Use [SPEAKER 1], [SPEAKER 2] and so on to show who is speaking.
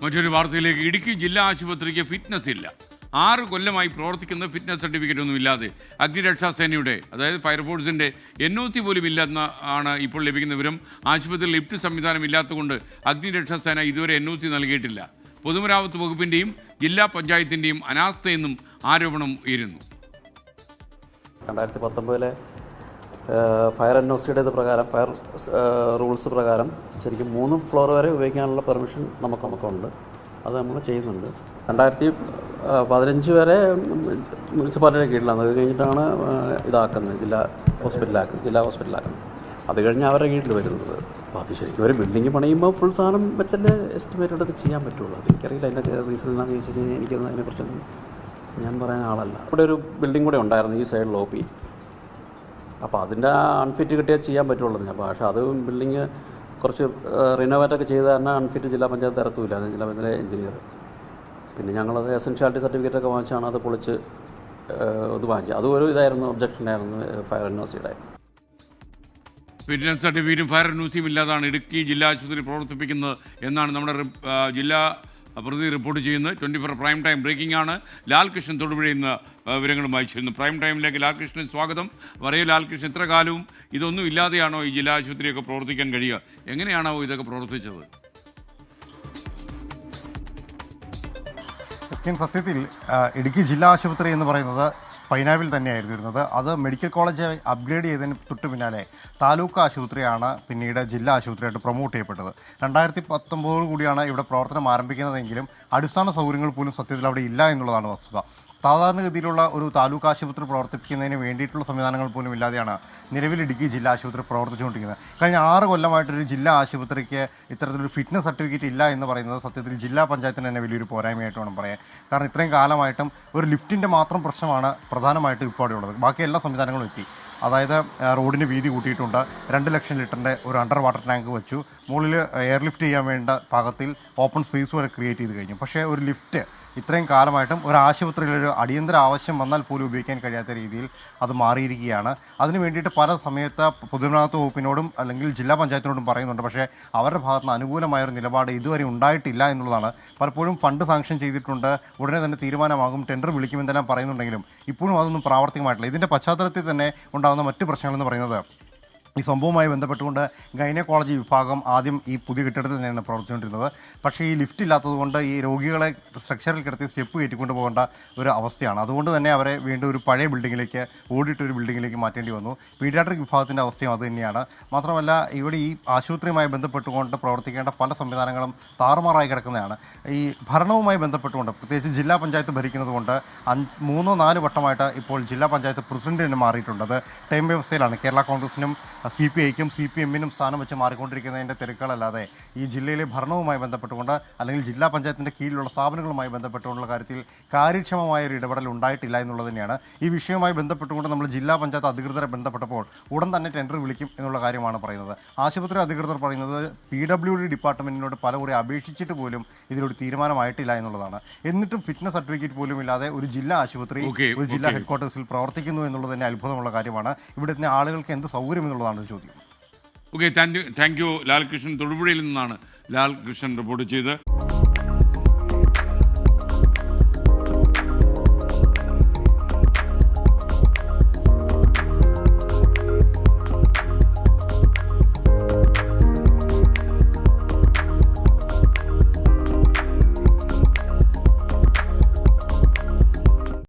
[SPEAKER 1] മറ്റൊരു വാർത്തയിലേക്ക്. ഇടുക്കി ജില്ലാ ആശുപത്രിക്ക് ഫിറ്റ്നസ് ഇല്ല. 6 കൊല്ലമായി പ്രവർത്തിക്കുന്ന ഫിറ്റ്നസ് സർട്ടിഫിക്കറ്റ് ഒന്നും ഇല്ലാതെ അഗ്നിരക്ഷാസേനയുടെ, അതായത് ഫയർഫോഴ്സിൻ്റെ NOC പോലും ഇല്ലെന്ന് ആണ് ഇപ്പോൾ ലഭിക്കുന്ന വിവരം. ആശുപത്രിയിൽ ലിഫ്റ്റ് സംവിധാനം ഇല്ലാത്തതുകൊണ്ട് അഗ്നിരക്ഷാസേന ഇതുവരെ NOC നൽകിയിട്ടില്ല. പൊതുമരാമത്ത് വകുപ്പിൻ്റെയും ജില്ലാ പഞ്ചായത്തിൻ്റെയും അനാസ്ഥയെന്നും ആരോപണം ഉയരുന്നു.
[SPEAKER 2] 2019 ഫയർ NOCയുടെ പ്രകാരം, ഫയർ റൂൾസ് പ്രകാരം ശരിക്കും 3 ഫ്ലോർ വരെ ഉപയോഗിക്കാനുള്ള പെർമിഷൻ നമുക്കുണ്ട്. അത് നമ്മൾ ചെയ്യുന്നുണ്ട്. 2015 വരെ മുനിസിപ്പാലിറ്റിയുടെ കീഴിലാണ്. അത് കഴിഞ്ഞിട്ടാണ് ഇതാക്കുന്നത്, ജില്ലാ ഹോസ്പിറ്റലാക്കുന്നത്. അത് കഴിഞ്ഞ് അവരുടെ കീഴിൽ വരുന്നത്. അപ്പോൾ അത് ശരിക്കും ഒരു ബിൽഡിംഗ് പണിയുമ്പോൾ ഫുൾ സാധനം വെച്ചല്ലേ എസ്റ്റിമേറ്റ് എടുത്ത് ചെയ്യാൻ പറ്റുള്ളൂ. അതെനിക്കറിയില്ല അതിൻ്റെ റീസൺ എന്താണെന്ന് ചോദിച്ചു കഴിഞ്ഞാൽ എനിക്കൊന്നും അതിനെക്കുറിച്ചൊന്നും ഞാൻ പറയാൻ ആളല്ല. ഇവിടെ ഒരു ബിൽഡിംഗ് കൂടെ ഉണ്ടായിരുന്നു ഈ സൈഡിൽ OP. അപ്പോൾ അതിൻ്റെ അൺഫിറ്റ് കിട്ടിയാൽ ചെയ്യാൻ പറ്റുള്ളൂ. അപ്പോൾ പക്ഷേ അത് ബിൽഡിങ് കുറച്ച് റിനോവേറ്റൊക്കെ ചെയ്ത് തന്നെ അൺഫിറ്റ് ജില്ലാ പഞ്ചായത്ത് ഇറത്തൂല, ജില്ലാ പഞ്ചായത്തിലെ എഞ്ചിനീയർ. പിന്നെ ഞങ്ങളത് എസെൻഷ്യാലിറ്റി സർട്ടിഫിക്കറ്റൊക്കെ വാങ്ങിച്ചാണ് അത് പൊളിച്ച് ഇത് വാങ്ങിച്ചത്. അതും ഇതായിരുന്നു, ഒബ്ജക്ഷനായിരുന്നു ഫയർ NOCയുടെ.
[SPEAKER 1] ഫിറ്റ്നസ് സർട്ടിഫിക്കറ്റും ഫയർ NOCയും ഇല്ലാതാണ് ഇടുക്കി ജില്ലാ ആശുപത്രി പ്രവർത്തിപ്പിക്കുന്നത് എന്നാണ് നമ്മുടെ ജില്ലാ പ്രതിനിധി റിപ്പോർട്ട് ചെയ്യുന്നത്. 24 പ്രൈം ടൈം ബ്രേക്കിംഗ് ആണ്. ലാൽകൃഷ്ണൻ തൊടുപുഴയിൽ നിന്ന് വിവരങ്ങളും വായിച്ചിരുന്നു. പ്രൈം ടൈമിലേക്ക് ലാൽകൃഷ്ണൻ സ്വാഗതം. പറയൂ ലാൽകൃഷ്ണൻ, ഇത്ര കാലവും ഇതൊന്നും ഇല്ലാതെയാണോ ഈ ജില്ലാ ആശുപത്രിയൊക്കെ പ്രവർത്തിക്കാൻ കഴിയുക? എങ്ങനെയാണോ ഇതൊക്കെ പ്രവർത്തിച്ചത്?
[SPEAKER 3] സത്യത്തിൽ ഇടുക്കി ജില്ലാ ആശുപത്രി എന്ന് പറയുന്നത് പൈനാവിൽ തന്നെയായിരുന്നു ഇരുന്നത്. അത് മെഡിക്കൽ കോളേജ് അപ്ഗ്രേഡ് ചെയ്തതിന് തൊട്ട് പിന്നാലെ താലൂക്ക് ആശുപത്രിയാണ് പിന്നീട് ജില്ലാ ആശുപത്രിയായിട്ട് പ്രൊമോട്ട് ചെയ്യപ്പെട്ടത്. 2019 കൂടിയാണ് ഇവിടെ പ്രവർത്തനം ആരംഭിക്കുന്നതെങ്കിലും അടിസ്ഥാന സൗകര്യങ്ങൾ പോലും സത്യത്തിൽ അവിടെ ഇല്ല എന്നുള്ളതാണ് വസ്തുത. സാധാരണഗതിയിലുള്ള ഒരു താലൂക്ക് ആശുപത്രി പ്രവർത്തിപ്പിക്കുന്നതിന് വേണ്ടിയിട്ടുള്ള സംവിധാനങ്ങൾ പോലും ഇല്ലാതെയാണ് നിലവിൽ ഇടുക്കി ജില്ലാ ആശുപത്രി പ്രവർത്തിച്ചുകൊണ്ടിരിക്കുന്നത്. കഴിഞ്ഞ 6 കൊല്ലമായിട്ടൊരു ജില്ലാ ആശുപത്രിക്ക് ഇത്തരത്തിലൊരു ഫിറ്റ്നസ് സർട്ടിഫിക്കറ്റ് ഇല്ല എന്ന് പറയുന്നത് സത്യത്തിൽ ജില്ലാ പഞ്ചായത്തിന് തന്നെ വലിയൊരു പോരായ്മയായിട്ട് വേണം പറയാൻ. കാരണം ഇത്രയും കാലമായിട്ടും ഒരു ലിഫ്റ്റിൻ്റെ മാത്രം പ്രശ്നമാണ് പ്രധാനമായിട്ടും ഇപ്പോൾ അവിടെ ഉള്ളത്. ബാക്കി എല്ലാ സംവിധാനങ്ങളും എത്തി. അതായത് റോഡിന് വീതി കൂട്ടിയിട്ടുണ്ട്, 2 ലക്ഷം ലിറ്ററിൻ്റെ ഒരു അണ്ടർ വാട്ടർ ടാങ്ക് വെച്ചു, മുകളിൽ എയർലിഫ്റ്റ് ചെയ്യാൻ വേണ്ട പാകത്തിൽ ഓപ്പൺ സ്പേസ് വരെ ക്രിയേറ്റ് ചെയ്ത് കഴിഞ്ഞു. പക്ഷേ ഒരു ലിഫ്റ്റ് ഇത്രയും കാലമായിട്ടും ഒരു ആശുപത്രിയിലൊരു അടിയന്തര ആവശ്യം വന്നാൽ പോലും ഉപയോഗിക്കാൻ കഴിയാത്ത രീതിയിൽ അത് മാറിയിരിക്കുകയാണ്. അതിന് വേണ്ടിയിട്ട് പല സമയത്ത് പൊതുമരാമത്ത് വകുപ്പിനോടും അല്ലെങ്കിൽ ജില്ലാ പഞ്ചായത്തിനോടും പറയുന്നുണ്ട്. പക്ഷേ അവരുടെ ഭാഗത്ത് നിന്ന് അനുകൂലമായൊരു നിലപാട് ഇതുവരെ ഉണ്ടായിട്ടില്ല എന്നുള്ളതാണ്. പലപ്പോഴും ഫണ്ട് സാങ്ഷൻ ചെയ്തിട്ടുണ്ട്, ഉടനെ തന്നെ തീരുമാനമാകും, ടെൻഡർ വിളിക്കുമെന്നെല്ലാം പറയുന്നുണ്ടെങ്കിലും ഇപ്പോഴും അതൊന്നും പ്രാവർത്തികമായിട്ടില്ല. ഇതിൻ്റെ പശ്ചാത്തലത്തിൽ തന്നെ ഉണ്ടാകുന്ന മറ്റ് പ്രശ്നങ്ങളെന്ന് പറയുന്നത് ഈ സംഭവവുമായി ബന്ധപ്പെട്ടുകൊണ്ട് ഗൈനക്കോളജി വിഭാഗം ആദ്യം ഈ പുതിയ കെട്ടിടത്തിൽ തന്നെയാണ് പ്രവർത്തിച്ചുകൊണ്ടിരുന്നത്. പക്ഷേ ഈ ലിഫ്റ്റ് ഇല്ലാത്തതുകൊണ്ട് ഈ രോഗികളെ സ്ട്രക്ചറിൽ കിടത്തി സ്റ്റെപ്പ് കയറ്റിക്കൊണ്ട് പോകേണ്ട ഒരു അവസ്ഥയാണ്. അതുകൊണ്ട് തന്നെ അവരെ വീണ്ടും ഒരു പഴയ ബിൽഡിങ്ങിലേക്ക്, ഓടിയിട്ടൊരു ബിൽഡിങ്ങിലേക്ക് മാറ്റേണ്ടി വന്നു. പീഡിയാട്രിക് വിഭാഗത്തിൻ്റെ അവസ്ഥയും അത് തന്നെയാണ്. മാത്രമല്ല ഇവിടെ ഈ ആശുപത്രിയുമായി ബന്ധപ്പെട്ടുകൊണ്ട് പ്രവർത്തിക്കേണ്ട പല സംവിധാനങ്ങളും താറുമാറായി കിടക്കുന്നതാണ്. ഈ ഭരണവുമായി ബന്ധപ്പെട്ടുകൊണ്ട് പ്രത്യേകിച്ച് ജില്ലാ പഞ്ചായത്ത് ഭരിക്കുന്നത് കൊണ്ട് 3-4 വട്ടമായിട്ട് ഇപ്പോൾ ജില്ലാ പഞ്ചായത്ത് പ്രസിഡന്റ് തന്നെ മാറിയിട്ടുണ്ട്. അത് ടൈം വ്യവസ്ഥയിലാണ്. കേരള കോൺഗ്രസിനും CPIക്കും CPMനും സ്ഥാനം വെച്ച് മാറിക്കൊണ്ടിരിക്കുന്നതിൻ്റെ തിരക്കുകളല്ലാതെ ഈ ജില്ലയിലെ ഭരണവുമായി ബന്ധപ്പെട്ടുകൊണ്ട് അല്ലെങ്കിൽ ജില്ലാ പഞ്ചായത്തിൻ്റെ കീഴിലുള്ള സ്ഥാപനങ്ങളുമായി ബന്ധപ്പെട്ടുകൊണ്ടുള്ള കാര്യത്തിൽ കാര്യക്ഷമമായൊരു ഇടപെടൽ ഉണ്ടായിട്ടില്ല എന്നുള്ളത് തന്നെയാണ്. ഈ വിഷയവുമായി ബന്ധപ്പെട്ടുകൊണ്ട് നമ്മൾ ജില്ലാ പഞ്ചായത്ത് അധികൃതരെ ബന്ധപ്പെട്ടപ്പോൾ ഉടൻ തന്നെ ടെൻഡർ വിളിക്കും എന്നുള്ള കാര്യമാണ് പറയുന്നത്. ആശുപത്രി അധികൃതർ പറയുന്നത് PWD ഡിപ്പാർട്ട്മെൻറ്റിനോട് പലകുറി അപേക്ഷിച്ചിട്ട് പോലും ഇതിലൊരു തീരുമാനമായിട്ടില്ല എന്നുള്ളതാണ്. എന്നിട്ടും ഫിറ്റ്നസ് സർട്ടിഫിക്കറ്റ് പോലും ഇല്ലാതെ ഒരു ജില്ലാ ആശുപത്രി ഒരു ജില്ലാ ഹെഡ്ക്വാർട്ടേഴ്സിൽ പ്രവർത്തിക്കുന്നു എന്നുള്ളത് തന്നെ അത്ഭുതമുള്ള കാര്യമാണ്. ഇവിടുത്തെ ആളുകൾക്ക് എന്ത് സൗകര്യം എന്നുള്ളതാണ് ചോദ്യം.
[SPEAKER 1] Okay, thank you Lalkrishnan. തൊടുപുഴയിൽ നിന്നാണ് ലാൽകൃഷ്ണൻ റിപ്പോർട്ട് ചെയ്ത്.